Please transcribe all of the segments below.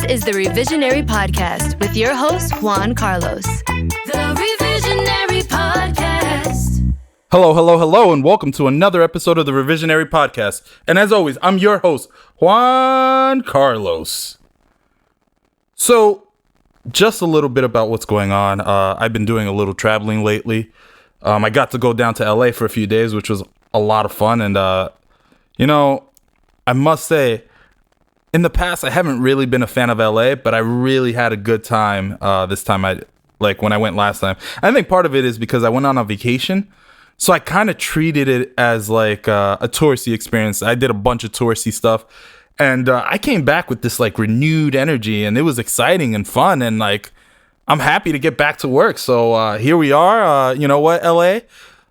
is the Revisionary Podcast with your host, Juan Carlos. The Revisionary Podcast. Hello, and welcome to another episode of the Revisionary Podcast. And as always, I'm your host, Juan Carlos. So, just a little bit about what's going on. I've been doing a little traveling lately. I got to go down to LA for a few days, which was a lot of fun. And, I must say, in the past, I haven't really been a fan of LA, but I really had a good time this time. When I went last time. I think part of it is because I went on a vacation. So I kind of treated it as like a touristy experience. I did a bunch of touristy stuff. And I came back with this like renewed energy, and it was exciting and fun. And like, I'm happy to get back to work. So here we are. You know what, LA?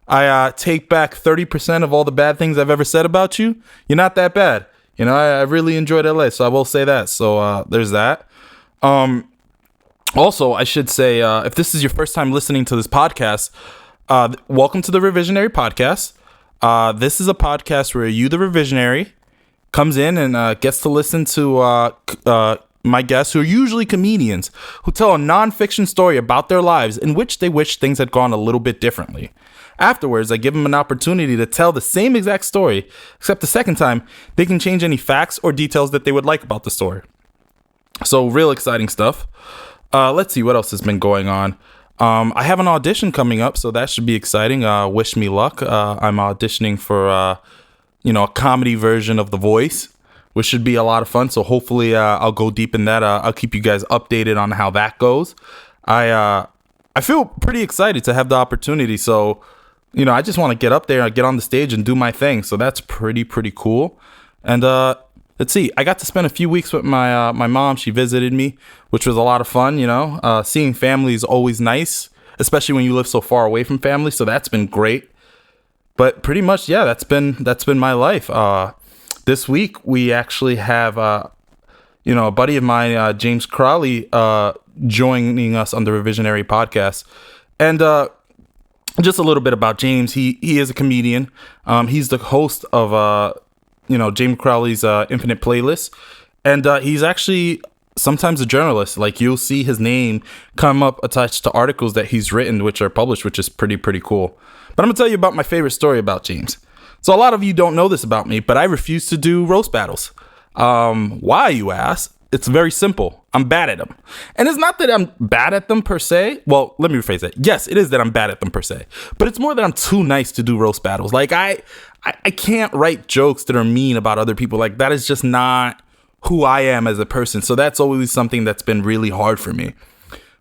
I take back 30% of all the bad things I've ever said about you. You're not that bad. You know, I really enjoyed LA, so I will say that. So there's that. Also, I should say, if this is your first time listening to this podcast, welcome to the Revisionary Podcast. This is a podcast where you, the Revisionary, comes in and gets to listen to my guests, who are usually comedians, who tell a nonfiction story about their lives in which they wish things had gone a little bit differently. Afterwards, I give them an opportunity to tell the same exact story, except the second time, they can change any facts or details that they would like about the story. So, real exciting stuff. Let's see what else has been going on. I have an audition coming up, so that should be exciting. Wish me luck. I'm auditioning for, a comedy version of The Voice, which should be a lot of fun. So, hopefully, I'll go deep in that. I'll keep you guys updated on how that goes. I feel pretty excited to have the opportunity, so... I just want to get up there and get on the stage and do my thing. So that's pretty cool. And let's see. I got to spend a few weeks with my mom. She visited me, which was a lot of fun. Seeing family is always nice, especially when you live so far away from family. So that's been great. But pretty much, yeah, that's been my life. This week we actually have a buddy of mine, James Crowley, joining us on the Revisionary Podcast, and just a little bit about James. He is a comedian. He's the host of, James Crowley's Infinite Playlist. And he's actually sometimes a journalist. Like, you'll see his name come up attached to articles that he's written, which are published, which is pretty cool. But I'm going to tell you about my favorite story about James. So a lot of you don't know this about me, but I refuse to do roast battles. Why, you ask? It's very simple. I'm bad at them. And it's not that I'm bad at them per se. Well, let me rephrase that. Yes, it is that I'm bad at them per se. But it's more that I'm too nice to do roast battles. Like, I can't write jokes that are mean about other people. Like, that is just not who I am as a person. So that's always something that's been really hard for me.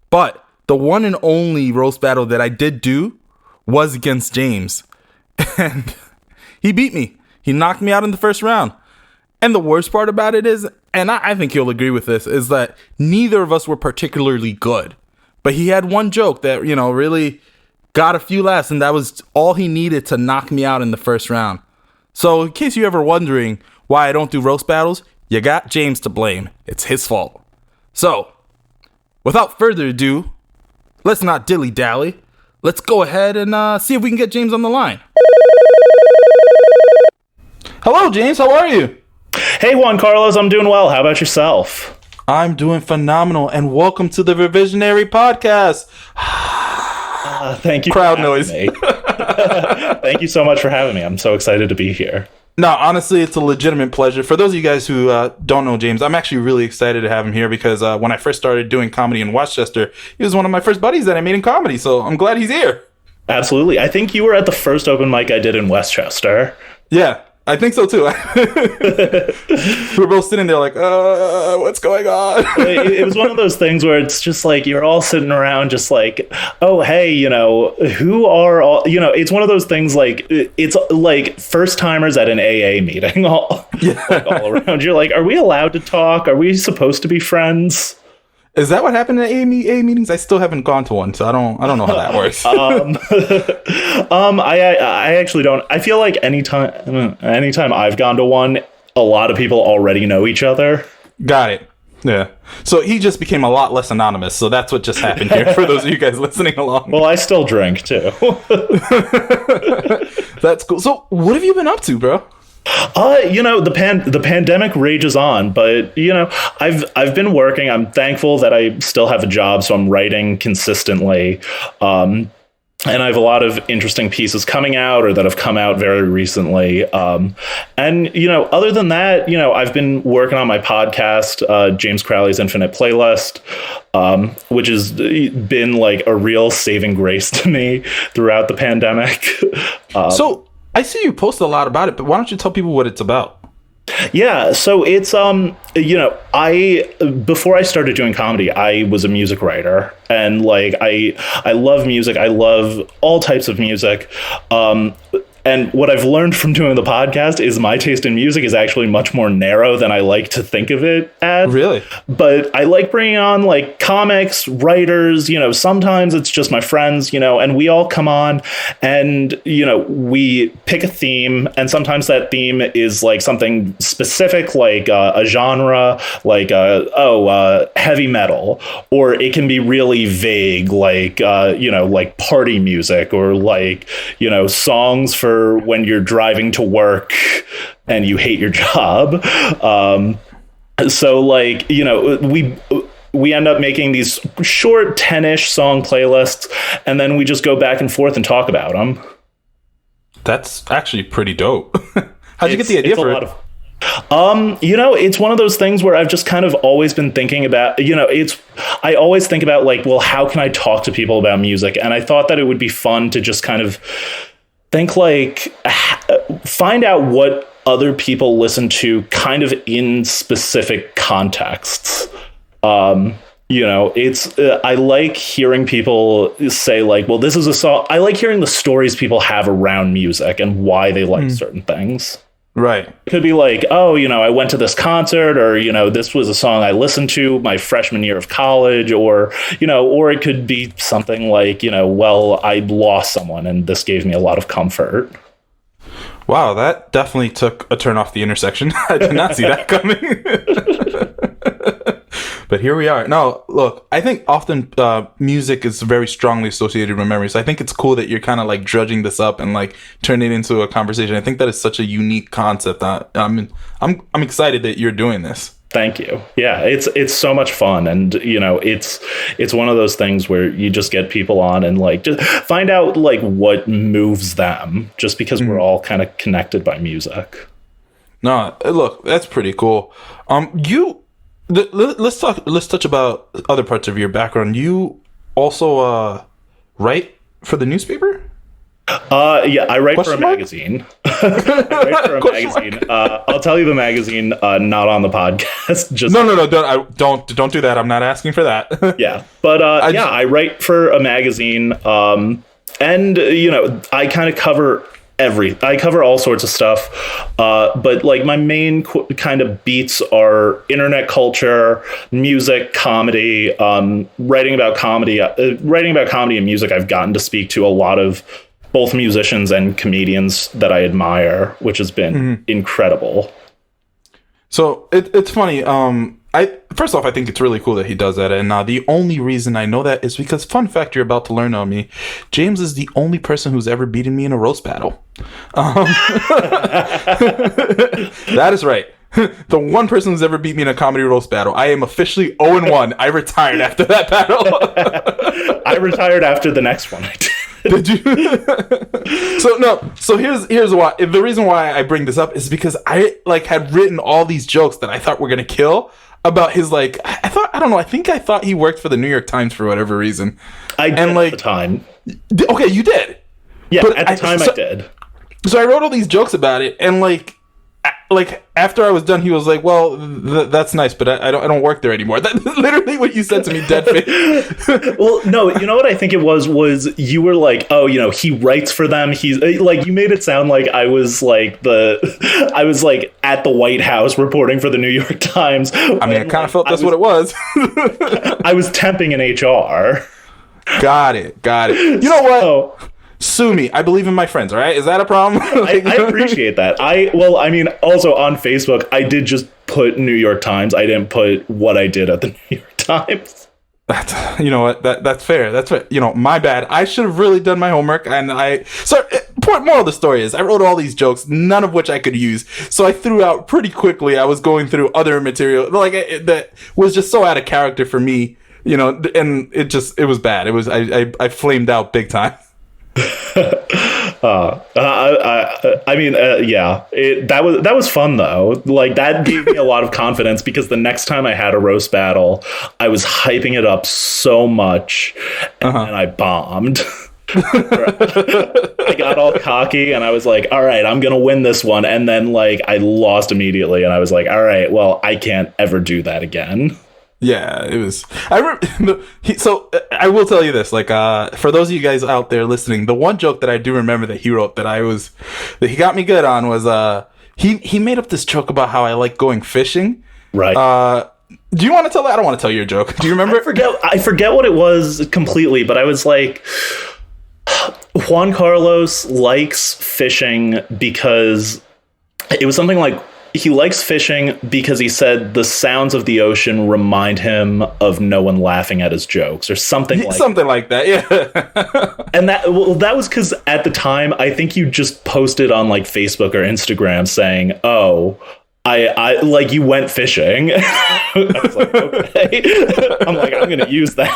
But the one and only roast battle that I did do was against James. And he beat me. He knocked me out in the first round. And the worst part about it is, and I think you'll agree with this, is that neither of us were particularly good. But he had one joke that, really got a few laughs, and that was all he needed to knock me out in the first round. So in case you're ever wondering why I don't do roast battles, you got James to blame. It's his fault. So, without further ado, let's not dilly-dally. Let's go ahead and see if we can get James on the line. Hello, James. How are you? Hey, Juan Carlos, I'm doing well. How about yourself? I'm doing phenomenal, and welcome to the Revisionary Podcast. Thank you. Crowd noise. Thank you so much for having me. I'm so excited to be here. No, honestly, it's a legitimate pleasure. For those of you guys who don't know James, I'm actually really excited to have him here because when I first started doing comedy in Westchester, he was one of my first buddies that I made in comedy, so I'm glad he's here. Absolutely. I think you were at the first open mic I did in Westchester. Yeah. I think so too. We're both sitting there like, what's going on? It was one of those things where it's just like you're all sitting around just like, oh, hey, who are all, it's one of those things like it's like first timers at an AA meeting all around. You're like, are we allowed to talk? Are we supposed to be friends? Is that what happened at AA meetings? I still haven't gone to one, so I don't know how that works. I actually don't. I feel like anytime I've gone to one, a lot of people already know each other. Got it. Yeah. So he just became a lot less anonymous. So that's what just happened here for those of you guys listening along. Well, I still drink too. That's cool. So what have you been up to, bro? The pandemic rages on, but I've been working. I'm thankful that I still have a job, so I'm writing consistently. And I have a lot of interesting pieces coming out or that have come out very recently. Other than that, I've been working on my podcast, James Crowley's Infinite Playlist, which has been like a real saving grace to me throughout the pandemic. So I see you post a lot about it, but why don't you tell people what it's about? Yeah, so it's before I started doing comedy, I was a music writer, and like I love music. I love all types of music. And what I've learned from doing the podcast is my taste in music is actually much more narrow than I like to think of it as. Really? But I like bringing on like comics, writers, sometimes it's just my friends, and we all come on and, we pick a theme, and sometimes that theme is like something specific, like a genre, like, heavy metal, or it can be really vague, like, like party music, or like, songs for when you're driving to work and you hate your job. So like, we end up making these short 10-ish song playlists, and then we just go back and forth and talk about them. That's actually pretty dope. How'd you get the idea for it? It's one of those things where I've just kind of always been thinking about, I always think about like, well, how can I talk to people about music? And I thought that it would be fun to just kind of think like, find out what other people listen to kind of in specific contexts. I like hearing people say like, well, this is a song. I like hearing the stories people have around music and why they like certain things. Right. It could be like, oh, I went to this concert, or, this was a song I listened to my freshman year of college, or it could be something like, well, I lost someone and this gave me a lot of comfort. Wow, that definitely took a turn off the intersection. I did not see that coming. But here we are. No, look, I think often music is very strongly associated with memories. I think it's cool that you're kind of like drudging this up and like turning it into a conversation. I think that is such a unique concept. I'm excited that you're doing this. Thank you. Yeah, it's so much fun, and it's one of those things where you just get people on and like just find out like what moves them, just because we're all kind of connected by music. No, look, that's pretty cool. Let's touch about other parts of your background. You also write for the newspaper? Yeah, I write for a magazine. I'll tell you the magazine, not on the podcast. Just no, don't do that. I'm not asking for that. Yeah, but I write for a magazine, and I kind of cover I cover all sorts of stuff, but like my main kind of beats are internet culture, music, comedy, writing about comedy and music. I've gotten to speak to a lot of both musicians and comedians that I admire, which has been incredible. So it's funny. First off, I think it's really cool that he does that. And the only reason I know that is because, fun fact you're about to learn on me, James is the only person who's ever beaten me in a roast battle. That is right. The one person who's ever beat me in a comedy roast battle. I am officially 0-1. I retired after that battle. I retired after the next one I did. Did you? So here's why. The reason why I bring this up is because I had written all these jokes that I thought were gonna kill about his I think I thought he worked for the New York Times for whatever reason. I did at the time. Okay, you did. Yeah, but at the time I did. So I wrote all these jokes about it, and after I was done, he was like, "Well, that's nice, but I don't work there anymore." That's literally what you said to me, dead face. Well, no, you know what I think it was you were like, "Oh, he writes for them." He's like, you made it sound like I was at the White House reporting for the New York Times. I mean, I kind of felt that's what it was. I was temping in HR. Got it. You know what? Sue me. I believe in my friends, all right? Is that a problem? I appreciate that. Also on Facebook, I did just put New York Times. I didn't put what I did at the New York Times. You know what? That's fair. That's fair. My bad. I should have really done my homework. And moral of the story is I wrote all these jokes, none of which I could use. So I threw out pretty quickly. I was going through other material that was just so out of character for me, and it was bad. It was, I flamed out big time. That was fun though. Like, that gave me a lot of confidence, because the next time I had a roast battle, I was hyping it up so much, and then I bombed. I got all cocky and I was like, all right, I'm gonna win this one, and then like I lost immediately, and I was like, all right, well, I can't ever do that again. Yeah, it was. I remember. So I will tell you this: like, for those of you guys out there listening, the one joke that I do remember that he wrote that he got me good on was he made up this joke about how I like going fishing. Right. Do you want to tell that? I don't want to tell your joke. Do you remember? I forget what it was completely, but I was like, Juan Carlos likes fishing because it was something like, he likes fishing because he said the sounds of the ocean remind him of no one laughing at his jokes, or something like that. Yeah. And that was because at the time, I think you just posted on like Facebook or Instagram saying, oh, I like, you went fishing. I was like, okay. I'm like, I'm going to use that.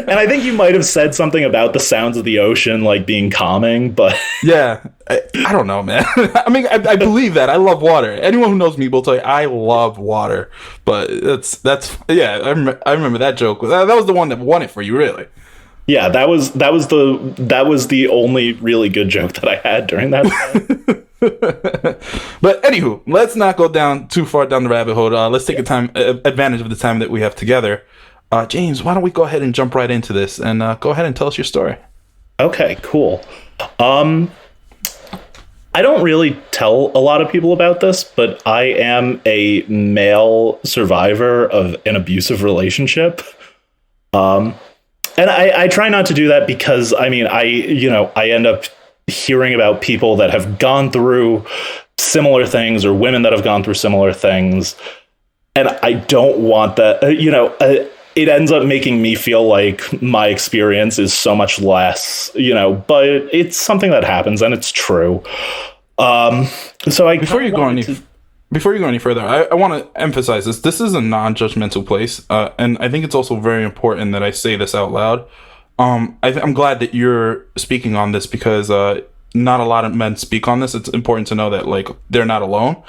And I think you might have said something about the sounds of the ocean, like being calming, but yeah, I don't know, man. I mean, I believe that. I love water. Anyone who knows me will tell you I love water, but that's yeah. I remember that joke. That was the one that won it for you, really. Yeah, that was the only really good joke that I had during that time. But anywho, let's not go down too far down the rabbit hole. Let's take advantage of the time that we have together. James, why don't we go ahead and jump right into this, and go ahead and tell us your story. Okay, cool. I don't really tell a lot of people about this, but I am a male survivor of an abusive relationship. And I try not to do that because, I mean, I end up hearing about people that have gone through similar things, or women that have gone through similar things. And I don't want that, it ends up making me feel like my experience is so much less, but it's something that happens and it's true. Before you go any further, I want to emphasize this. This is a non-judgmental place. And I think it's also very important that I say this out loud. I'm glad that you're speaking on this, because not a lot of men speak on this. It's important to know that, like, they're not alone.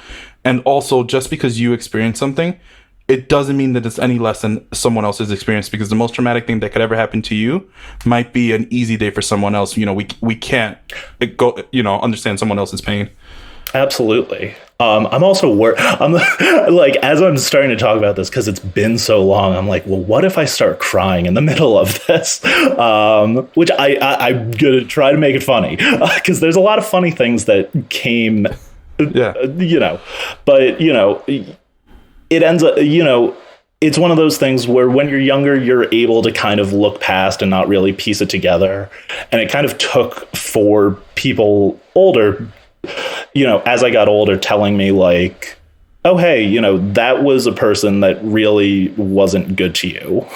And also, just because you experience something, it doesn't mean that it's any less than someone else's experience, because the most traumatic thing that could ever happen to you might be an easy day for someone else. We can't understand someone else's pain. Absolutely. I'm also I'm like, as I'm starting to talk about this, because it's been so long, I'm like, well, what if I start crying in the middle of this? Which I'm gonna try to make it funny, because there's a lot of funny things that came, but it ends up, it's one of those things where when you're younger, you're able to kind of look past and not really piece it together. And it kind of took for people older, as I got older, telling me like, oh, hey, that was a person that really wasn't good to you.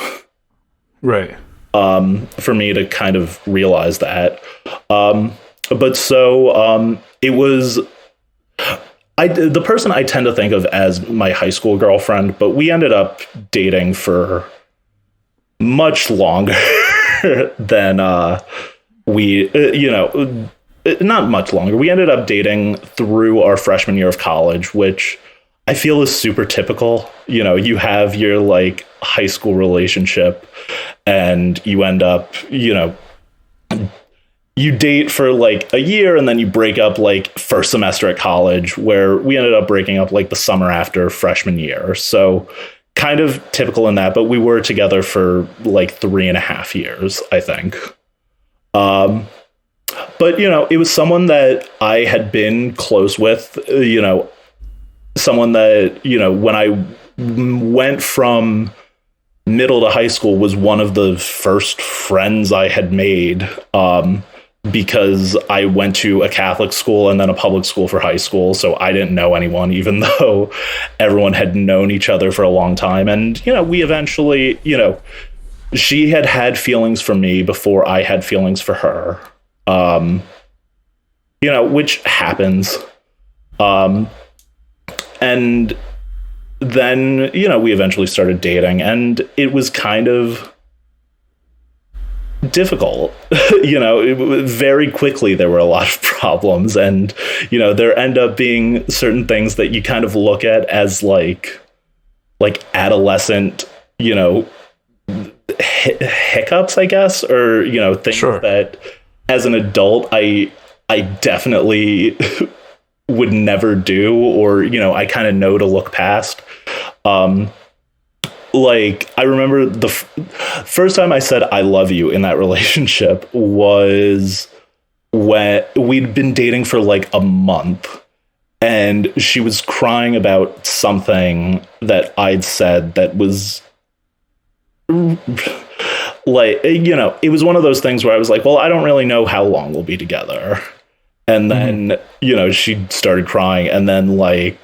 Right. For me to kind of realize that. It was, the person I tend to think of as my high school girlfriend, but we ended up dating for much longer than not much longer. We ended up dating through our freshman year of college, which I feel is super typical. You have your like high school relationship and you end up, you date for like a year and then you break up like first semester at college, where we ended up breaking up like the summer after freshman year. So kind of typical in that, but we were together for like 3.5 years, I think. But, it was someone that I had been close with, someone that, when I went from middle to high school, was one of the first friends I had made, because I went to a Catholic school and then a public school for high school. So I didn't know anyone, even though everyone had known each other for a long time. And, we eventually, she had feelings for me before I had feelings for her. which happens. And then, we eventually started dating, and it was kind of difficult. Very quickly there were a lot of problems, and there end up being certain things that you kind of look at as like adolescent hiccups, I guess, or things that as an adult I definitely would never do, or I kind of know to look past. I remember the first time I said I love you in that relationship was when we'd been dating for like a month, and she was crying about something that I'd said that was it was one of those things where I was like, well, I don't really know how long we'll be together. And then, she started crying, and then I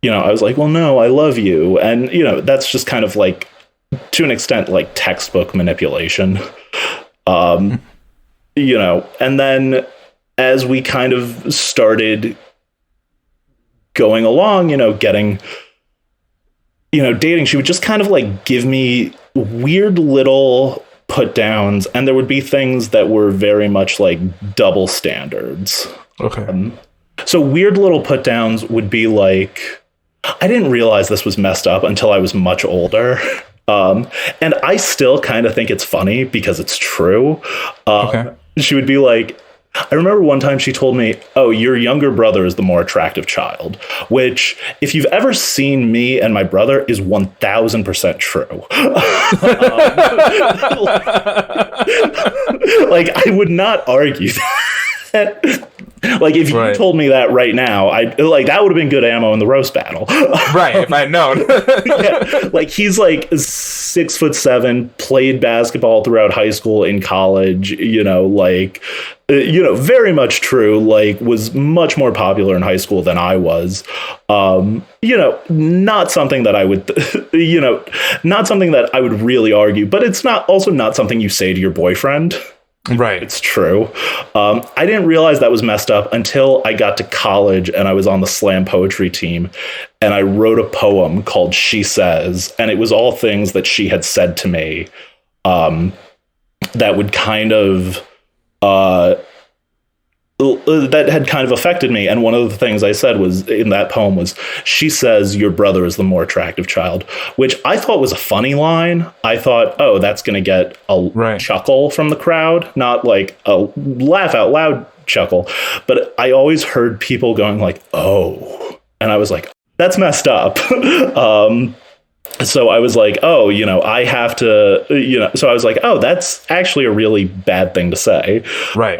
was like, well, no, I love you. And, that's just kind of to an extent, textbook manipulation. And then as we kind of started going along, getting, dating, she would just kind of give me weird little put downs. And there would be things that were very much double standards. Okay. So weird little put downs would be I didn't realize this was messed up until I was much older. And I still kind of think it's funny because it's true. Okay. She would be I remember one time she told me, oh, your younger brother is the more attractive child, which if you've ever seen me and my brother is 1000% true. I would not argue that. If you told me that right now, that would have been good ammo in the roast battle. Right, if I'd known. Yeah, he's 6'7", played basketball throughout high school and college, very much true, was much more popular in high school than I was. Not something that I would, not something that I would really argue, but it's not something you say to your boyfriend. Right. It's true. I didn't realize that was messed up until I got to college and I was on the slam poetry team, and I wrote a poem called She Says, and it was all things that she had said to me that would kind of that had kind of affected me. And one of the things I said was in that poem was, she says your brother is the more attractive child, which I thought was a funny line. I thought, oh, that's going to get a chuckle from the crowd, not a laugh out loud chuckle. But I always heard people going oh, and I was like, that's messed up. So I was like, oh, I have to, so I was like, oh, that's actually a really bad thing to say. Right.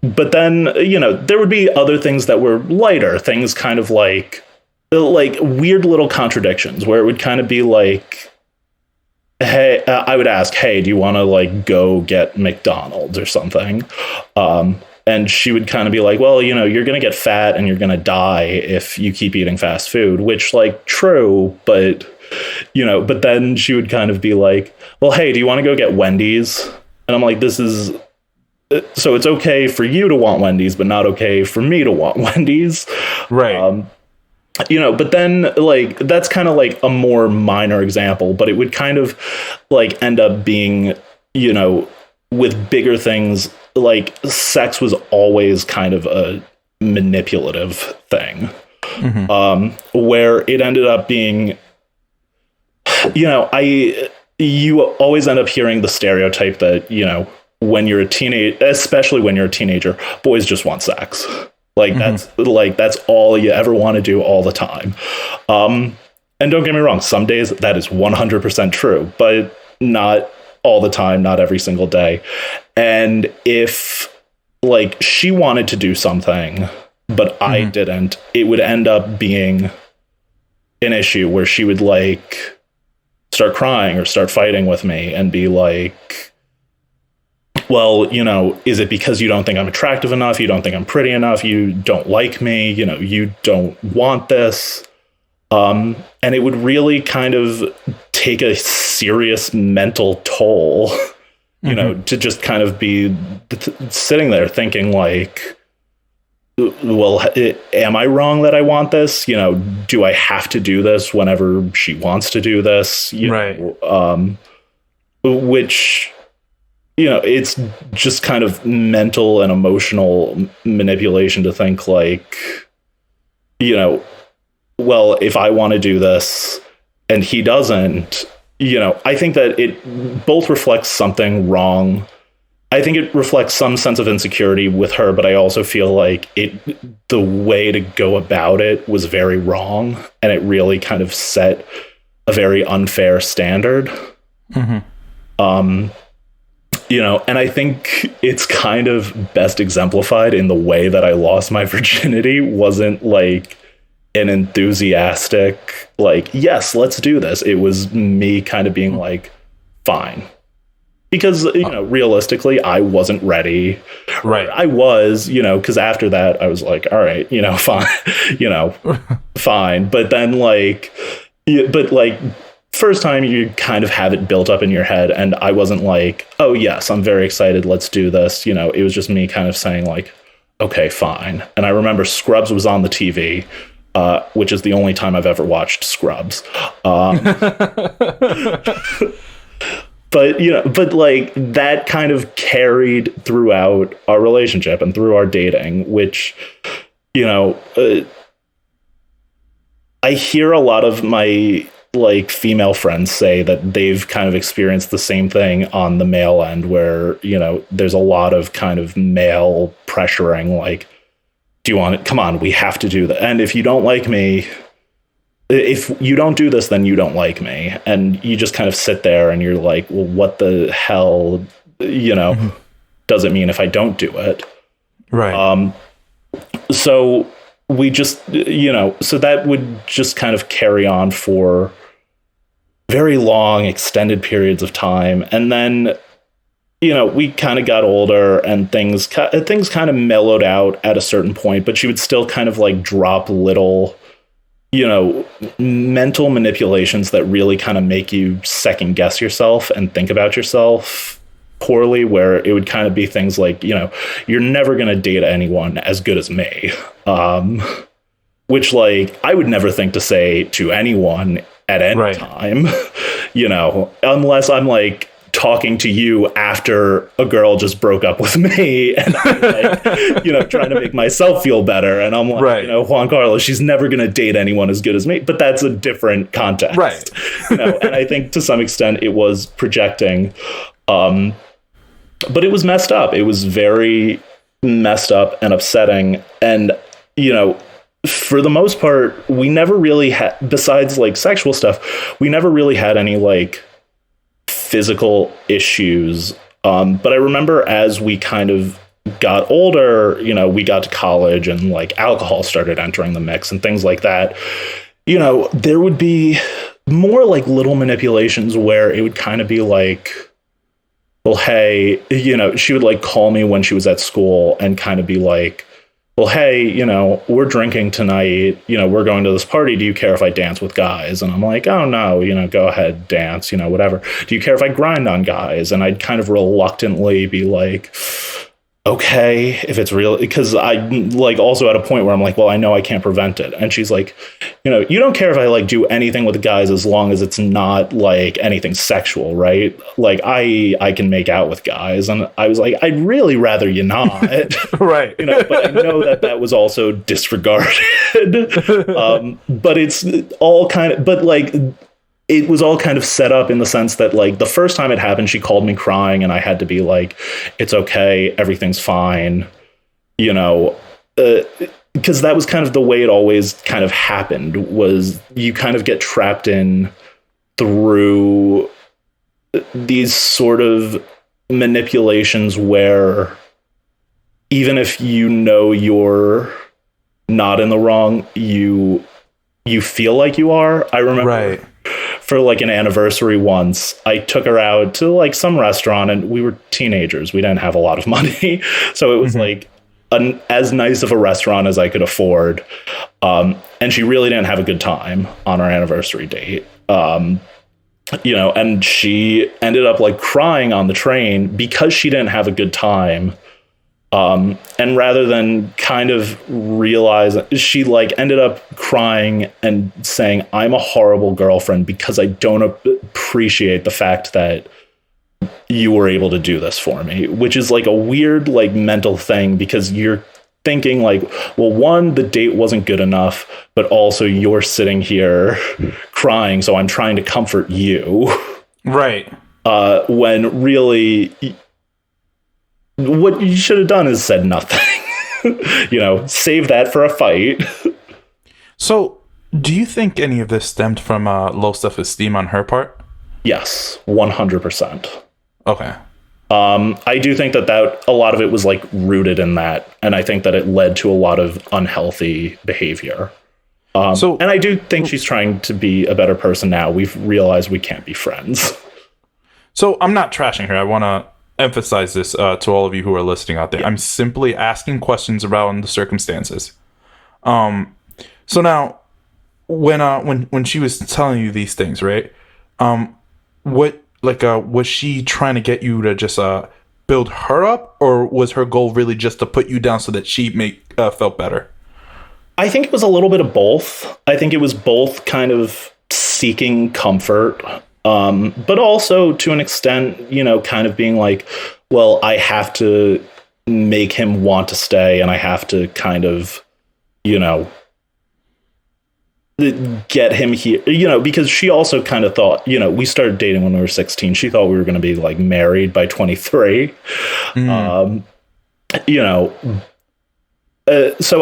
But then, there would be other things that were lighter, things kind of like weird little contradictions where it would kind of be hey, I would ask, hey, do you want to go get McDonald's or something? And she would kind of be like, well, you're going to get fat and you're going to die if you keep eating fast food, which true. But, but then she would kind of be like, well, hey, do you want to go get Wendy's? And I'm like, so it's okay for you to want Wendy's, but not okay for me to want Wendy's. Right. But then that's kind of a more minor example, but it would kind of end up being, with bigger things, sex was always kind of a manipulative thing, where it ended up being, you always end up hearing the stereotype that, when you're a teenager, especially when you're a teenager, boys just want sex. That's all you ever want to do all the time. And don't get me wrong, some days that is 100% true, but not all the time, not every single day. And if she wanted to do something, but I didn't, it would end up being an issue where she would start crying or start fighting with me and be well, is it because you don't think I'm attractive enough? You don't think I'm pretty enough? You don't like me? You don't want this? And it would really kind of take a serious mental toll, to just kind of be sitting there thinking well, am I wrong that I want this? Do I have to do this whenever she wants to do this? Which, it's just kind of mental and emotional manipulation to think like, well, if I want to do this and he doesn't, I think that it both reflects something wrong. I think it reflects some sense of insecurity with her, but I also feel like the way to go about it was very wrong, and it really kind of set a very unfair standard. Mm-hmm. And I think it's kind of best exemplified in the way that I lost my virginity wasn't like an enthusiastic, like, yes, let's do this. It was me kind of being like, fine. Because, realistically, I wasn't ready. Right. I was, because after that, I was like, all right, fine, fine. But then, first time you kind of have it built up in your head. And I wasn't like, oh, yes, I'm very excited. Let's do this. It was just me kind of saying like, okay, fine. And I remember Scrubs was on the TV, which is the only time I've ever watched Scrubs. But that kind of carried throughout our relationship and through our dating, which, I hear a lot of my female friends say that they've kind of experienced the same thing on the male end where, there's a lot of kind of male pressuring, like, do you want it? Come on, we have to do that. And if you don't like me, if you don't do this, then you don't like me. And you just kind of sit there and you're like, well, what the hell, does it mean if I don't do it? Right. So we just, so that would just kind of carry on for very long, extended periods of time. And then, we kind of got older and things kind of mellowed out at a certain point, but she would still kind of like drop little, mental manipulations that really kind of make you second guess yourself and think about yourself poorly, where it would kind of be things like, you're never going to date anyone as good as me. Which I would never think to say to anyone at any time, unless I'm like talking to you after a girl just broke up with me and I'm like, trying to make myself feel better. And I'm like, Juan Carlos, she's never going to date anyone as good as me. But that's a different context. Right. And I think to some extent it was projecting. But it was messed up. It was very messed up and upsetting. And, for the most part, we never really had, besides sexual stuff, we never really had any physical issues. But I remember as we kind of got older, we got to college and alcohol started entering the mix and things like that. There would be more little manipulations where it would kind of be like, well, hey, she would call me when she was at school and kind of be like, well, hey, we're drinking tonight, we're going to this party. Do you care if I dance with guys? And I'm like, oh, no, go ahead, dance, whatever. Do you care if I grind on guys? And I'd kind of reluctantly be like, okay, if it's real, because I also at a point where I'm like, well, I know I can't prevent it. And she's like, you don't care if I do anything with guys as long as it's not anything sexual, right? I can make out with guys. And I was like, I'd really rather you not. Right. But I know that was also disregarded. But it's all kind of, but it was all kind of set up in the sense that the first time it happened, she called me crying and I had to be like, it's okay. Everything's fine. Because that was kind of the way it always kind of happened, was you kind of get trapped in through these sort of manipulations where even if you're not in the wrong, you feel like you are. I remember for an anniversary once, I took her out to some restaurant and we were teenagers. We didn't have a lot of money. So it was as nice of a restaurant as I could afford. And she really didn't have a good time on our anniversary date. And she ended up crying on the train because she didn't have a good time. And rather than kind of realize, she like ended up crying and saying, I'm a horrible girlfriend because I don't appreciate the fact that you were able to do this for me, which is like a weird like mental thing, because you're thinking like, well, one, the date wasn't good enough, but also you're sitting here crying, so I'm trying to comfort you. Right. When really what you should have done is said nothing. Save that for a fight. So, do you think any of this stemmed from low self-esteem on her part? Yes, 100%. Okay. I do think that a lot of it was like rooted in that, and I think that it led to a lot of unhealthy behavior. And I do think she's trying to be a better person now. We've realized we can't be friends. So I'm not trashing her. I want to emphasize this to all of you who are listening out there. Yeah. I'm simply asking questions around the circumstances. So now, when she was telling you these things, right? Was she trying to get you to just build her up, or was her goal really just to put you down so that she felt better? I think it was a little bit of both. I think it was both kind of seeking comfort, but also to an extent, kind of being like, well, I have to make him want to stay, and I have to kind of, get him here, because she also kind of thought, we started dating when we were 16. She thought we were going to be like married by 23. So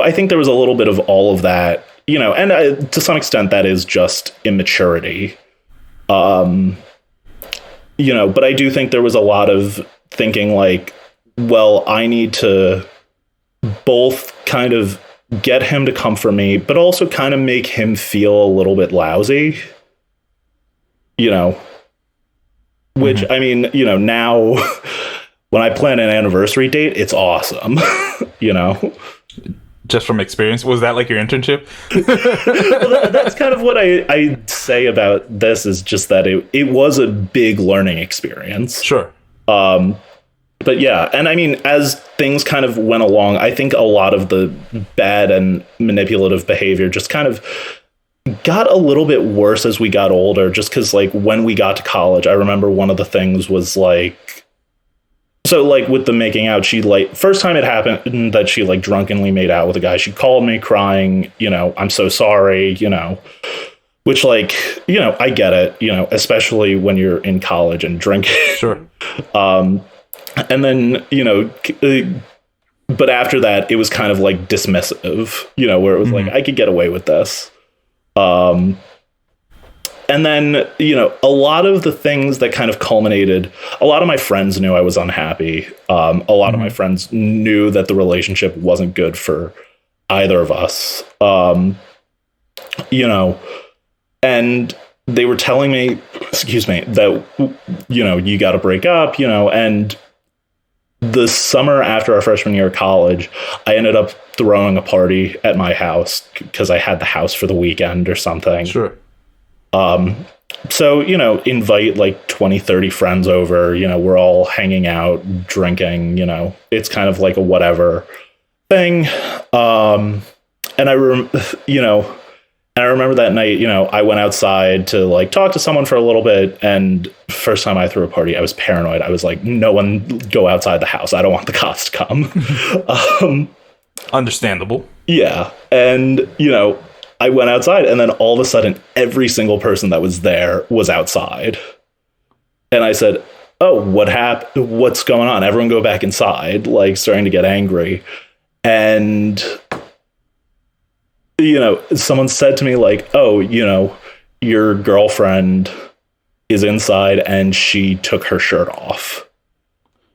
I think there was a little bit of all of that, and to some extent that is just immaturity. But I do think there was a lot of thinking like, well, I need to both kind of get him to comfort me, but also kind of make him feel a little bit lousy, which, I mean, now when I plan an anniversary date, it's awesome, Just from experience, was that like your internship? Well, that's kind of what I say about this, is just that it was a big learning experience. Sure. But yeah, and I mean, as things kind of went along, I think a lot of the bad and manipulative behavior just kind of got a little bit worse as we got older, just because like when we got to college, I remember one of the things was like, so like with the making out, she like, first time it happened that she like drunkenly made out with a guy, she called me crying, I'm so sorry, which like, I get it, especially when you're in college and drinking. Sure. And then, but after that, it was kind of like dismissive, where it was like, I could get away with this. And then, a lot of the things that kind of culminated, a lot of my friends knew I was unhappy. A lot of my friends knew that the relationship wasn't good for either of us. And they were telling me, that, you got to break up, and the summer after our freshman year of college, I ended up throwing a party at my house because I had the house for the weekend or something. Sure. So, invite like 20, 30 friends over, we're all hanging out, drinking, it's kind of like a whatever thing. And I remember that night, I went outside to like talk to someone for a little bit, and first time I threw a party, I was paranoid. I was like, no one go outside the house. I don't want the cops to come. Understandable. Yeah. And, I went outside, and then all of a sudden, every single person that was there was outside. And I said, oh, what happened? What's going on? Everyone go back inside, like starting to get angry. And someone said to me like, oh, your girlfriend is inside and she took her shirt off.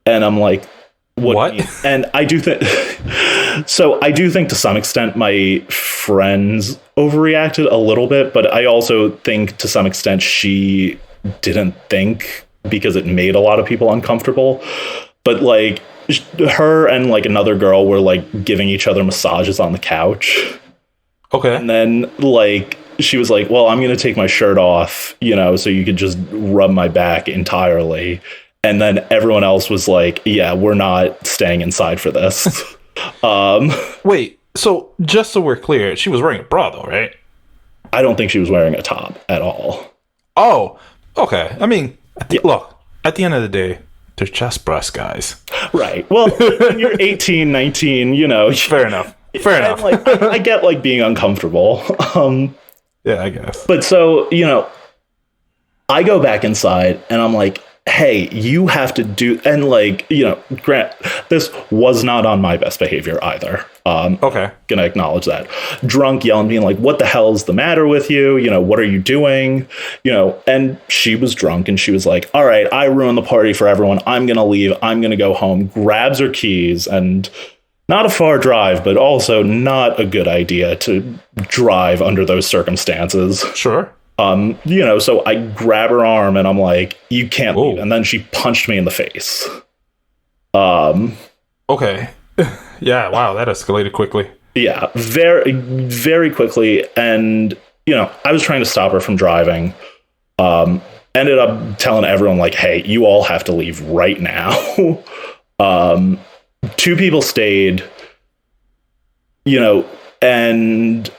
And I'm like, what? And I do think, so I do think to some extent my friends overreacted a little bit, but I also think to some extent she didn't think, because it made a lot of people uncomfortable. But like her and like another girl were like giving each other massages on the couch. Okay. And then like she was like, well, I'm going to take my shirt off, so you could just rub my back entirely. And then everyone else was like, yeah, we're not staying inside for this. Wait, so just so we're clear, she was wearing a bra though, right? I don't think she was wearing a top at all. Oh, okay. I mean, look, at the end of the day, they're just breasts, guys. Right. Well, when you're 18, 19, you know. Fair enough. Fair enough. Like, I get like being uncomfortable. Yeah, I guess. But so, you know, I go back inside and I'm like, hey, you have to do, and like, you know, Grant, this was not on my best behavior either. Okay. Gonna acknowledge that. Drunk, yelling, being like, what the hell's the matter with you? You know, what are you doing? You know, and she was drunk and she was like, all right, I ruined the party for everyone. I'm gonna leave. I'm gonna go home. Grabs her keys, and not a far drive, but also not a good idea to drive under those circumstances. Sure. You know, so I grab her arm and I'm like, you can't leave. And then she punched me in the face. Okay. Yeah, wow, that escalated quickly. Yeah, very, very quickly. And, you know, I was trying to stop her from driving. Ended up telling everyone, like, hey, you all have to leave right now. Two people stayed, you know, and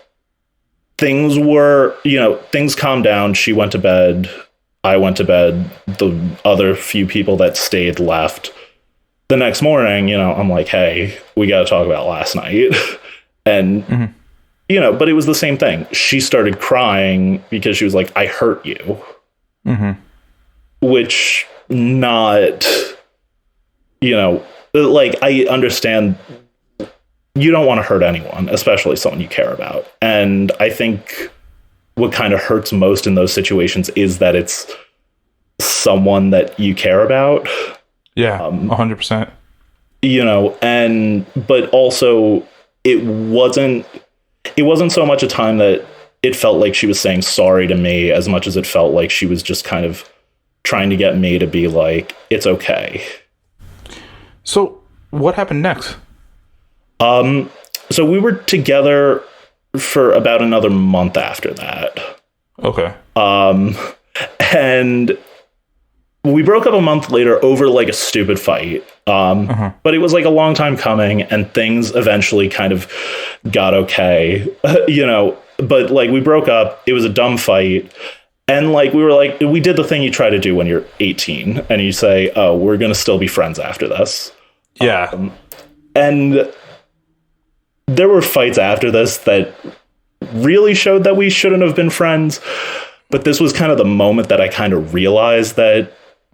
things were, you know, things calmed down. She went to bed. I went to bed. The other few people that stayed left. The next morning, you know, I'm like, hey, we got to talk about last night. And, you know, but it was the same thing. She started crying because she was like, I hurt you. Which not, you know, like, I understand you don't want to hurt anyone, especially someone you care about. And I think what kind of hurts most in those situations is that it's someone that you care about. Yeah, 100%. You know, and but also it wasn't so much a time that it felt like she was saying sorry to me as much as it felt like she was just kind of trying to get me to be like, it's okay. So what happened next? So we were together for about another month after that. Okay. And we broke up a month later over like a stupid fight. But it was like a long time coming, and things eventually kind of got okay, you know, but like we broke up. It was a dumb fight. And like, we were like, we did the thing you try to do when you're 18 and you say, oh, we're going to still be friends after this. Yeah. And there were fights after this that really showed that we shouldn't have been friends. But this was kind of the moment that I kind of realized that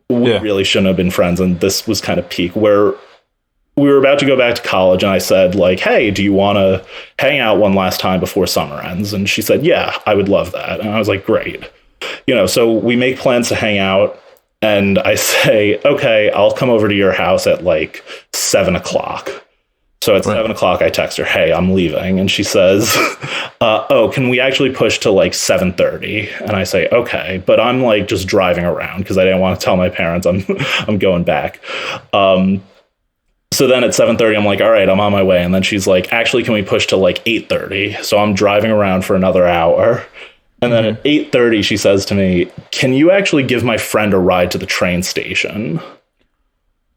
we really shouldn't have been friends. And this was kind of peak where we were about to go back to college. And I said, like, hey, do you want to hang out one last time before summer ends? And she said, yeah, I would love that. And I was like, great. You know, so we make plans to hang out. And I say, okay, I'll come over to your house at like 7:00. So at 7:00, I text her, hey, I'm leaving. And she says, oh, can we actually push to like 7:30? And I say, okay, but I'm like just driving around because I didn't want to tell my parents I'm going back. So then at 7:30, I'm like, all right, I'm on my way. And then she's like, actually, can we push to like 8:30? So I'm driving around for another hour. And then at 8:30, she says to me, can you actually give my friend a ride to the train station?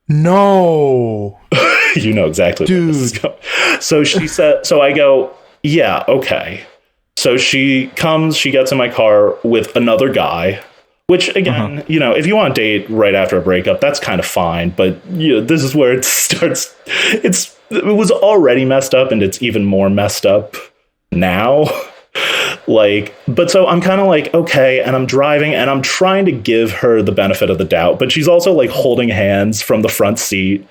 No. You know exactly where this is going. So she said, so I go, yeah, okay. So she comes, she gets in my car with another guy, which again, you know, if you want to date right after a breakup, that's kind of fine. But you know, this is where it starts. It was already messed up and it's even more messed up now. Like, but so I'm kind of like, okay, and I'm driving and I'm trying to give her the benefit of the doubt, but she's also like holding hands from the front seat.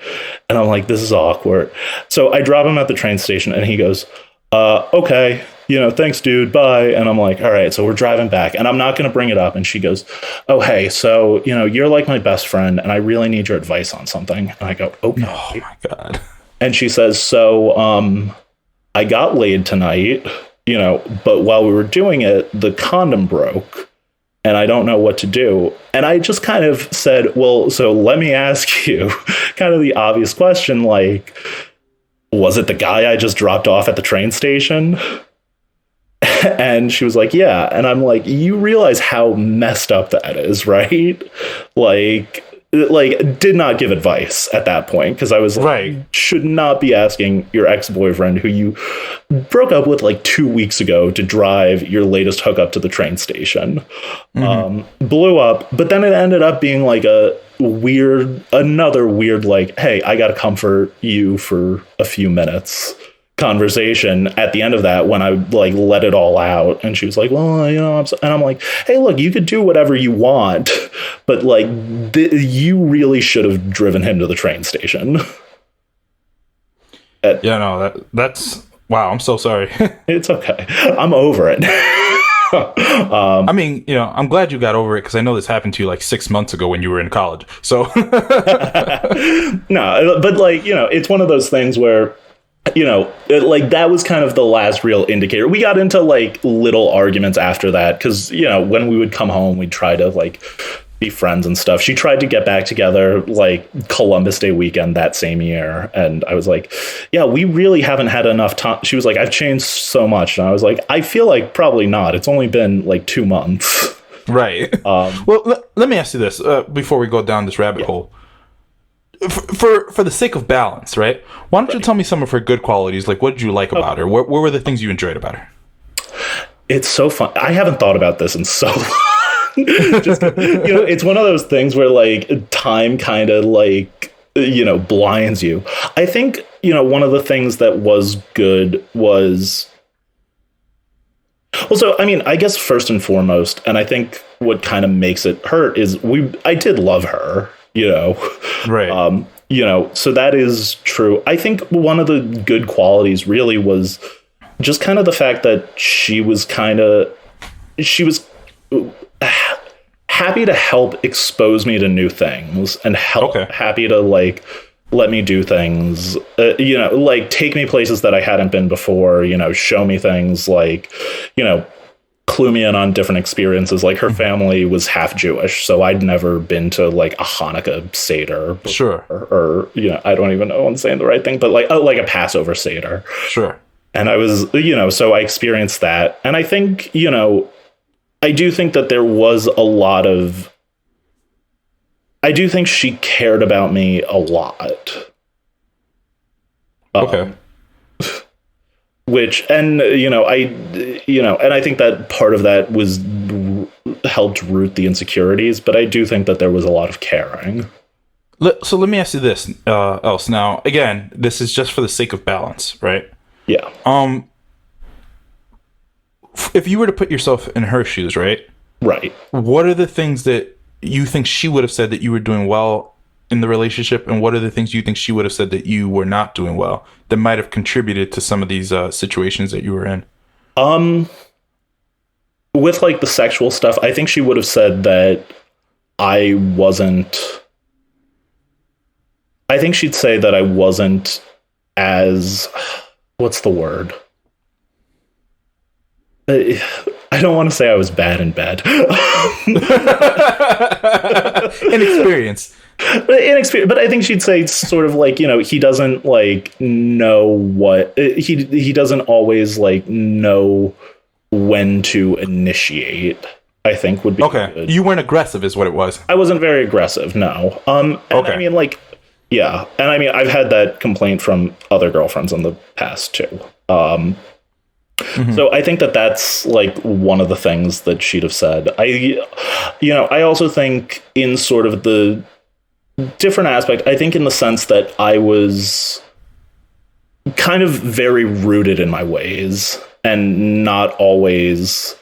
And I'm like, this is awkward. So I drop him at the train station and he goes, okay, you know, thanks, dude. Bye. And I'm like, all right, so we're driving back and I'm not going to bring it up. And she goes, oh, hey, so, you know, you're like my best friend and I really need your advice on something. And I go, okay. Oh my God. And she says, so, I got laid tonight. You know, but while we were doing it, the condom broke and I don't know what to do. And I just kind of said, well, so let me ask you kind of the obvious question, like, was it the guy I just dropped off at the train station? And she was like, yeah. And I'm like, you realize how messed up that is, right? Like, like did not give advice at that point, because I was like, Right. you should not be asking your ex-boyfriend who you broke up with like 2 weeks ago to drive your latest hookup to the train station. Blew up, but then it ended up being like another weird like, hey, I gotta comfort you for a few minutes conversation at the end of that, when I like let it all out, and she was like, well, you know, and I'm like, hey, look, you could do whatever you want, but like you really should have driven him to the train station. That's wow, I'm so sorry. It's okay, I'm over it. I mean, you know, I'm glad you got over it, because I know this happened to you like 6 months ago when you were in college. So no, but like, you know, it's one of those things where, you know, like that was kind of the last real indicator. We got into like little arguments after that, because, you know, when we would come home, we'd try to like be friends and stuff. She tried to get back together like Columbus Day weekend that same year, and I was like, yeah, we really haven't had enough time. She was like, I've changed so much, and I was like, I feel like probably not. It's only been like 2 months. Right. Well, let me ask you this before we go down this rabbit hole. For the sake of balance, right? Why don't you tell me some of her good qualities? Like, what did you like about her? What were the things you enjoyed about her? It's so fun. I haven't thought about this in so long. Just, you know, it's one of those things where like time kind of like, you know, blinds you. I think, you know, one of the things that was good was, well, so I mean, I guess first and foremost, and I think what kind of makes it hurt is I did love her. You know, right. You know, so that is true. I think one of the good qualities really was just kind of the fact that she was happy to help expose me to new things, and happy to like let me do things, you know, like take me places that I hadn't been before, you know, show me things, like, you know, clue me in on different experiences. Like her family was half Jewish, so I'd never been to like a Hanukkah Seder before, sure, or you know, I don't even know if I'm saying the right thing, but like a Passover Seder, sure. And I was, you know, so I experienced that, and I think, you know, I do think that there was a lot of, I do think she cared about me a lot. Okay. Which, and, you know, and I think that part of that was helped root the insecurities, but I do think that there was a lot of caring. So let me ask you this, else. Now, again, this is just for the sake of balance, right? Yeah. If you were to put yourself in her shoes, right? Right. What are the things that you think she would have said that you were doing well in the relationship, and what are the things you think she would have said that you were not doing well that might have contributed to some of these situations that you were in? With like the sexual stuff, I think she would have said that I think she'd say that I wasn't as, what's the word? I don't want to say I was bad in bed. Inexperienced. But I think she'd say sort of like, you know, he doesn't like know what he doesn't always like know when to initiate. I think would be okay. Good. You weren't aggressive, is what it was. I wasn't very aggressive, no. And okay. I mean, like, yeah, and I mean, I've had that complaint from other girlfriends in the past too. So I think that that's like one of the things that she'd have said. I also think in sort of the different aspect, I think in the sense that I was kind of very rooted in my ways and not always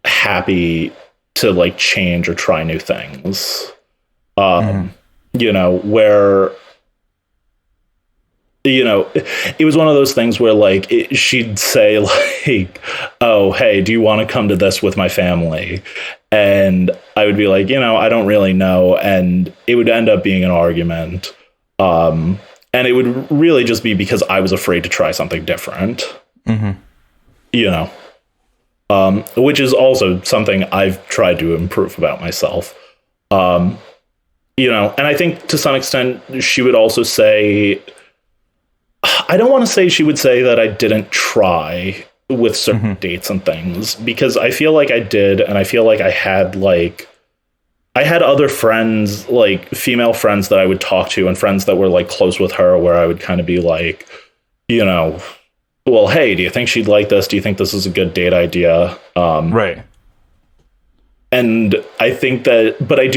happy to like change or try new things. You know, where, you know, it was one of those things where like she'd say like, oh, hey, do you want to come to this with my family? And I would be like, you know, I don't really know. And it would end up being an argument. And it would really just be because I was afraid to try something different, you know, which is also something I've tried to improve about myself. You know, and I think to some extent she would also say, I don't want to say she would say that I didn't try with certain dates and things, because I feel like I did, and I feel like I had like I had other friends, like female friends that I would talk to, and friends that were like close with her, where I would kind of be like, you know, well, hey, do you think she'd like this? Do you think this is a good date idea? Right. And I think that, but I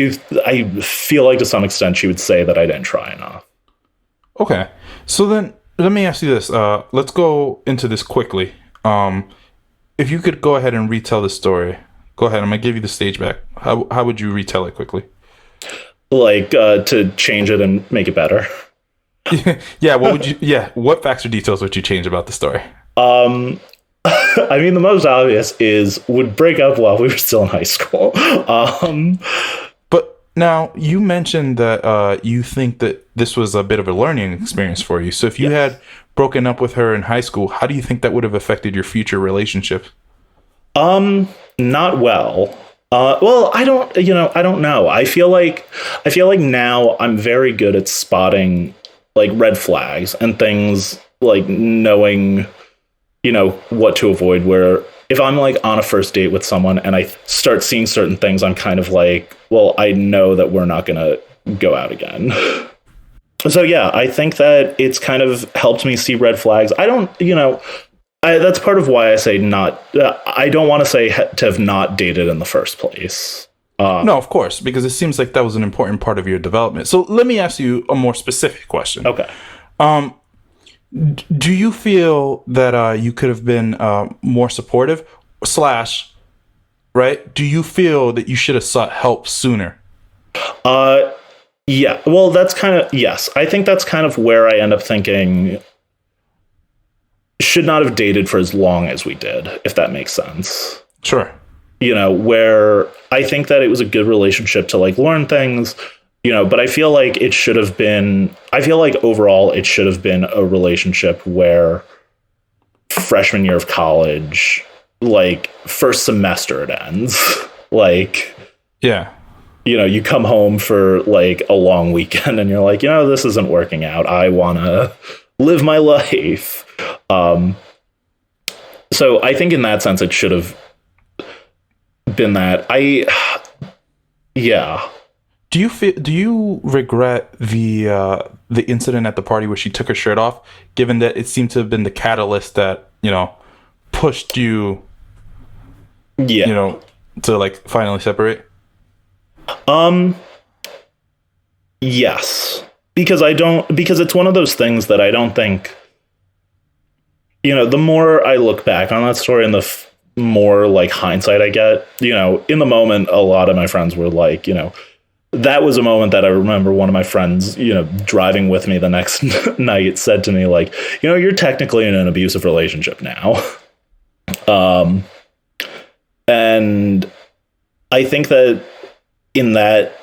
feel like to some extent she would say that I didn't try enough. Okay. So then let me ask you this. Let's go into this quickly. If you could go ahead and retell the story. Go ahead. I'm going to give you the stage back. How would you retell it quickly? Like, to change it and make it better. Yeah. What facts or details would you change about the story? I mean, the most obvious is would break up while we were still in high school. But now you mentioned that you think that this was a bit of a learning experience for you. So if you had broken up with her in high school, how do you think that would have affected your future relationship? Not well. Well, I don't know. I feel like now I'm very good at spotting like red flags and things, like knowing, what to avoid. Where if I'm like on a first date with someone and I start seeing certain things, I'm kind of like, well, I know that we're not going to go out again. So yeah, I think that it's kind of helped me see red flags. I don't, that's part of why I say not. I don't want to say to have not dated in the first place. No, of course, because it seems like that was an important part of your development. So let me ask you a more specific question. Okay. Do you feel that you could have been more supportive, / right? Do you feel that you should have sought help sooner? Yeah. Well, that's kind of, yes. I think that's kind of where I end up thinking should not have dated for as long as we did, if that makes sense. Sure. Where I think that it was a good relationship to like learn things, but I feel like overall it should have been a relationship where freshman year of college, like first semester it ends. Like, yeah. You come home for like a long weekend and you're like, this isn't working out. I want to live my life. So I think in that sense, it should have been that. Yeah. Do you regret the incident at the party where she took her shirt off, given that it seemed to have been the catalyst that, pushed you, to like finally separate? Yes, because it's one of those things that I don't think, the more I look back on that story and the more like hindsight I get, in the moment, a lot of my friends were like, that was a moment that I remember one of my friends, driving with me the next night said to me like, you're technically in an abusive relationship now. And I think that in that,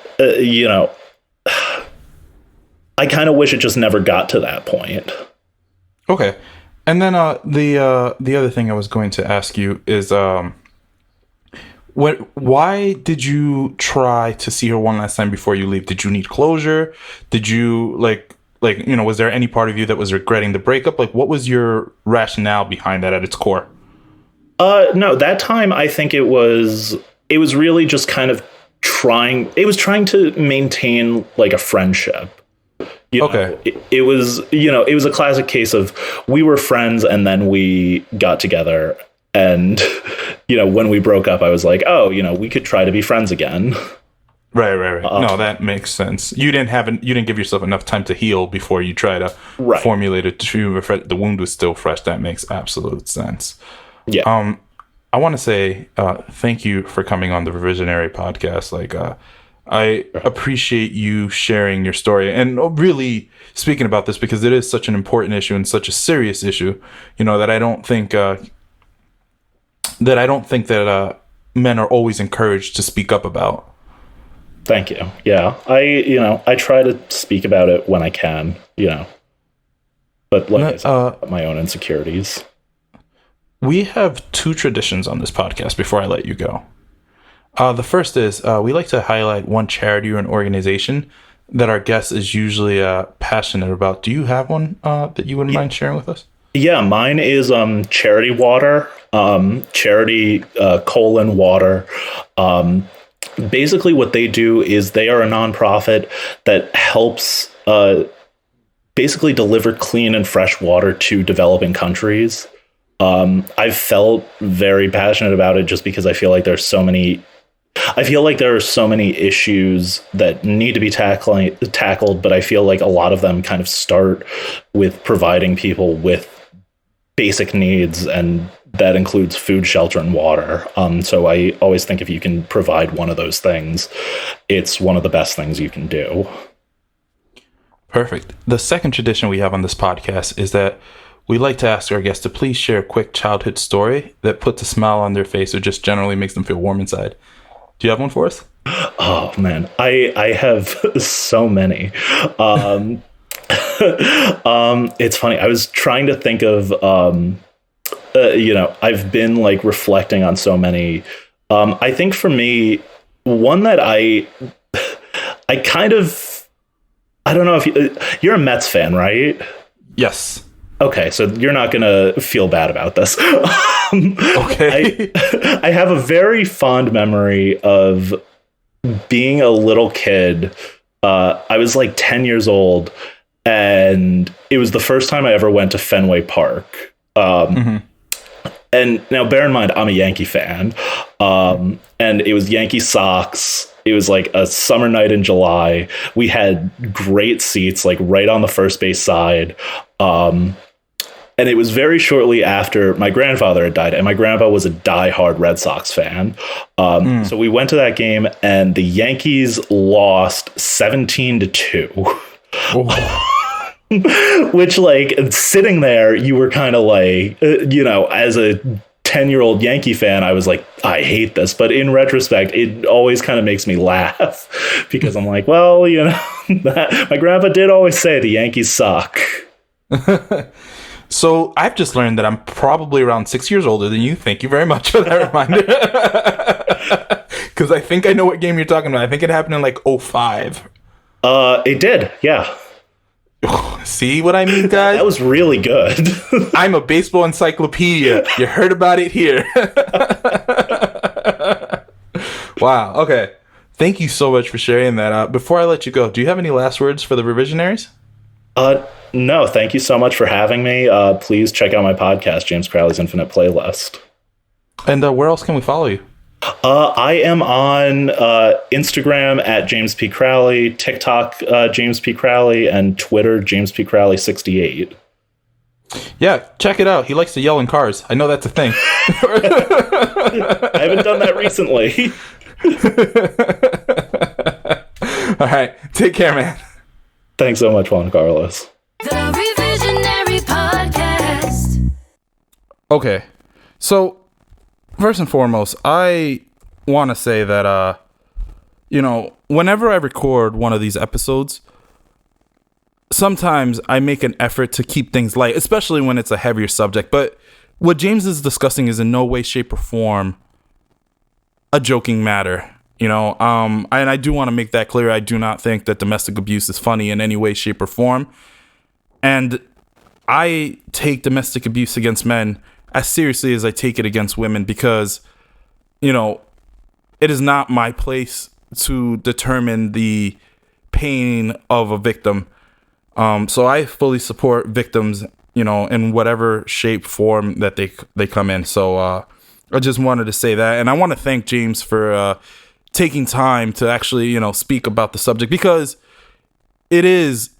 I kind of wish it just never got to that point. Okay. And then the other thing I was going to ask you is why did you try to see her one last time before you leave? Did you need closure? Did you was there any part of you that was regretting the breakup? Like, what was your rationale behind that at its core? No, that time I think it was really just kind of trying to maintain like a friendship. Okay. It was a classic case of we were friends and then we got together and, when we broke up, I was like, oh, we could try to be friends again. Right. No, that makes sense. You didn't give yourself enough time to heal before you try to formulate a treatment. The wound was still fresh. That makes absolute sense. Yeah. I want to say thank you for coming on the Revisionary podcast. Like, I appreciate you sharing your story and really speaking about this because it is such an important issue and such a serious issue, that I don't think that men are always encouraged to speak up about. Thank you. Yeah. I try to speak about it when I can, but like I said, my own insecurities. We have 2 traditions on this podcast before I let you go. The first is we like to highlight one charity or an organization that our guest is usually passionate about. Do you have one that you wouldn't mind sharing with us? Yeah, mine is Charity Water, charity : water. basically what they do is they are a nonprofit that helps basically deliver clean and fresh water to developing countries. I've felt very passionate about it just because I feel like there are so many issues that need to be tackled, but I feel like a lot of them kind of start with providing people with basic needs, and that includes food, shelter, and water. So I always think if you can provide one of those things, it's one of the best things you can do. Perfect. The second tradition we have on this podcast is that we like to ask our guests to please share a quick childhood story that puts a smile on their face or just generally makes them feel warm inside. Do you have one for us? Oh, man. I have so many. It's funny. I was trying to think of, I've been like reflecting on so many. I think for me, one that I kind of, I don't know if you're a Mets fan, right? Yes. Okay, so you're not going to feel bad about this. Okay. I have a very fond memory of being a little kid. I was like 10 years old, and it was the first time I ever went to Fenway Park. And now bear in mind, I'm a Yankee fan. And it was Yankee Sox. It was like a summer night in July. We had great seats, like right on the first base side. And it was very shortly after my grandfather had died, and my grandpa was a diehard Red Sox fan. So we went to that game, and the Yankees lost 17-2. Which, like, sitting there, you were kind of like, as a 10-year-old Yankee fan, I was like, I hate this. But in retrospect, it always kind of makes me laugh because I'm like, well, my grandpa did always say the Yankees suck. So I've just learned that I'm probably around 6 years older than you. Thank you very much for that reminder. Because I think I know what game you're talking about. I think it happened in like 2005. It did, yeah. See what I mean, guys? That was really good. I'm a baseball encyclopedia. You heard about it here. Wow. Okay. Thank you so much for sharing that. Before I let you go, do you have any last words for the revisionaries? No, thank you so much for having me. Please check out my podcast, James Crowley's Infinite Playlist. And where else can we follow you? I am on Instagram at James P. Crowley, TikTok James P. Crowley, and Twitter James P. Crowley 68. Yeah, check it out. He likes to yell in cars. I know that's a thing. I haven't done that recently. All right, take care, man. Thanks so much, Juan Carlos. The Revisionary Podcast. Okay, so first and foremost, I want to say that, whenever I record one of these episodes, sometimes I make an effort to keep things light, especially when it's a heavier subject. But what James is discussing is in no way, shape, or form a joking matter. And I do want to make that clear. I do not think that domestic abuse is funny in any way, shape, or form. And I take domestic abuse against men as seriously as I take it against women because, it is not my place to determine the pain of a victim. So I fully support victims, in whatever shape, form that they come in. So I just wanted to say that. And I want to thank James for taking time to actually, speak about the subject because it is,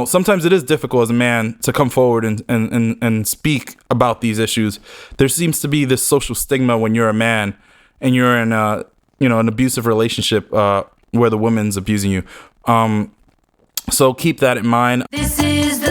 sometimes it is difficult as a man to come forward and speak about these issues. There seems to be this social stigma when you're a man and you're in an abusive relationship where the woman's abusing you. So keep that in mind. This is